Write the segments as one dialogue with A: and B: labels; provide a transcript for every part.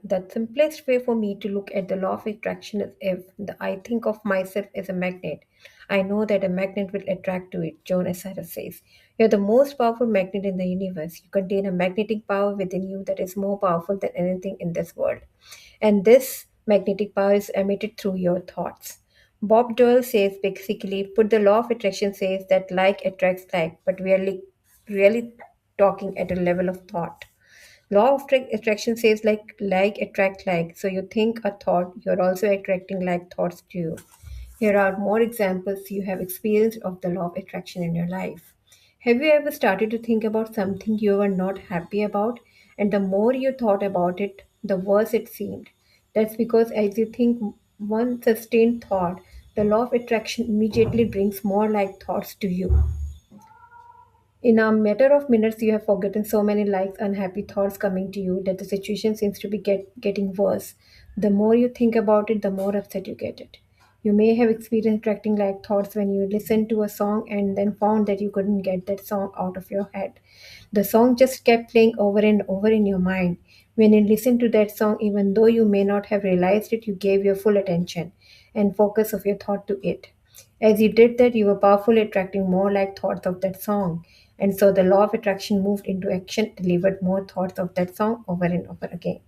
A: The simplest way for me to look at the law of attraction is if I think of myself as a magnet. I know that a magnet will attract to it, John Asada says. You're the most powerful magnet in the universe. You contain a magnetic power within you that is more powerful than anything in this world. And this magnetic power is emitted through your thoughts. Bob Doyle says basically, put the law of attraction says that like attracts like, but we are really talking at a level of thought. Law of attraction says like attract like. So you think a thought, you're also attracting like thoughts to you. Here are more examples you have experienced of the law of attraction in your life. Have you ever started to think about something you were not happy about, and the more you thought about it, the worse it seemed? That's because as you think one sustained thought, the law of attraction immediately brings more like thoughts to you. In a matter of minutes, you have forgotten so many likes, unhappy thoughts coming to you that the situation seems to be getting worse. The more you think about it, the more upset you get it. You may have experienced attracting like thoughts when you listened to a song and then found that you couldn't get that song out of your head. The song just kept playing over and over in your mind. When you listened to that song, even though you may not have realized it, you gave your full attention and focus of your thought to it. As you did that, you were powerfully attracting more like thoughts of that song. And so the law of attraction moved into action, delivered more thoughts of that song over and over again.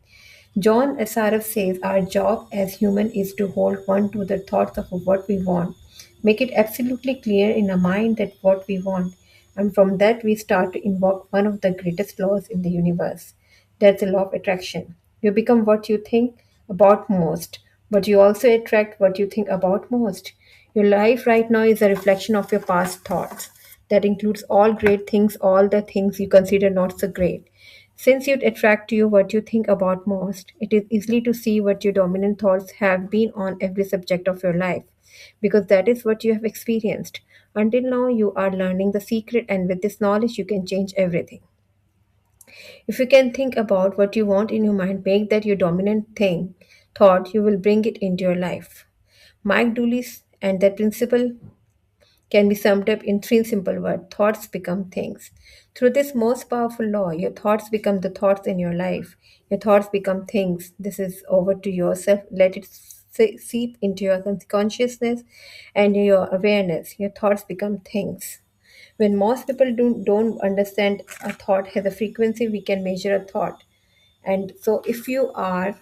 A: John SRF says our job as human is to hold on to the thoughts of what we want, make it absolutely clear in our mind that what we want, and from that we start to invoke one of the greatest laws in the universe. That's the law of attraction. You become what you think about most, but you also attract what you think about most. Your life right now is a reflection of your past thoughts. That includes all great things, all the things you consider not so great. Since you attract to you what you think about most, it is easy to see what your dominant thoughts have been on every subject of your life, because that is what you have experienced. Until now, you are learning the secret, and with this knowledge, you can change everything. If you can think about what you want in your mind, make that your dominant thought, you will bring it into your life. Mike Dooley's and that principle can be summed up in three simple words: thoughts become things. Through this most powerful law, your thoughts become the thoughts in your life. Your thoughts become things. This is over to yourself. Let it seep into your consciousness and your awareness. Your thoughts become things. When most people don't understand a thought has a frequency, we can measure a thought. And so, if you are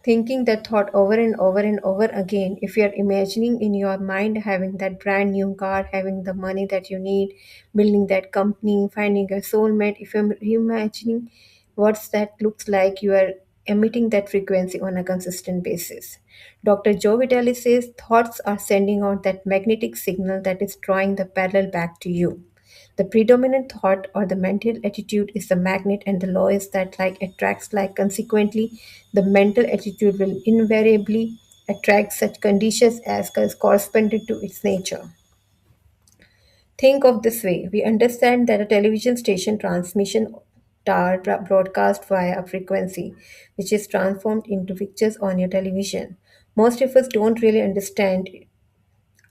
A: thinking that thought over and over and over again, if you're imagining in your mind having that brand new car, having the money that you need, building that company, finding a soulmate, if you're imagining what's that looks like, you are emitting that frequency on a consistent basis. Dr. Joe Vitale says thoughts are sending out that magnetic signal that is drawing the parallel back to you. The predominant thought or the mental attitude is the magnet, and the law is that like attracts like. Consequently, the mental attitude will invariably attract such conditions as corresponded to its nature. Think of this way: we understand that a television station transmission tower broadcast via a frequency, which is transformed into pictures on your television. Most of us don't really understand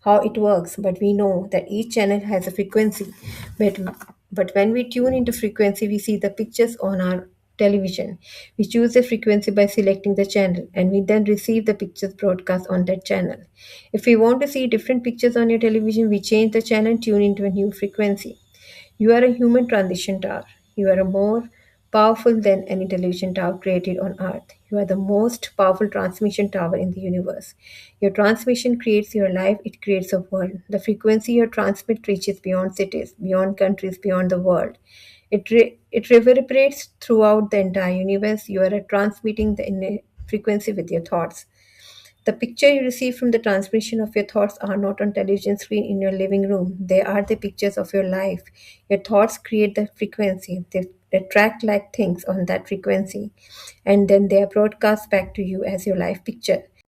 A: how it works, but we know that each channel has a frequency. But, but when we tune into frequency, we see the pictures on our television. We choose the frequency by selecting the channel, and we then receive the pictures broadcast on that channel. If we want to see different pictures on your television, we change the channel and tune into a new frequency. You are a human transition tower. You are a more powerful than any television tower created on earth. You are the most powerful transmission tower in the universe. Your transmission creates your life, it creates a world. The frequency you transmit reaches beyond cities, beyond countries, beyond the world. It reverberates throughout the entire universe. You are transmitting the frequency with your thoughts. The picture you receive from the transmission of your thoughts are not on television screen in your living room. They are the pictures of your life. Your thoughts create the frequency. They attract like things on that frequency, and then they are broadcast back to you as your life picture.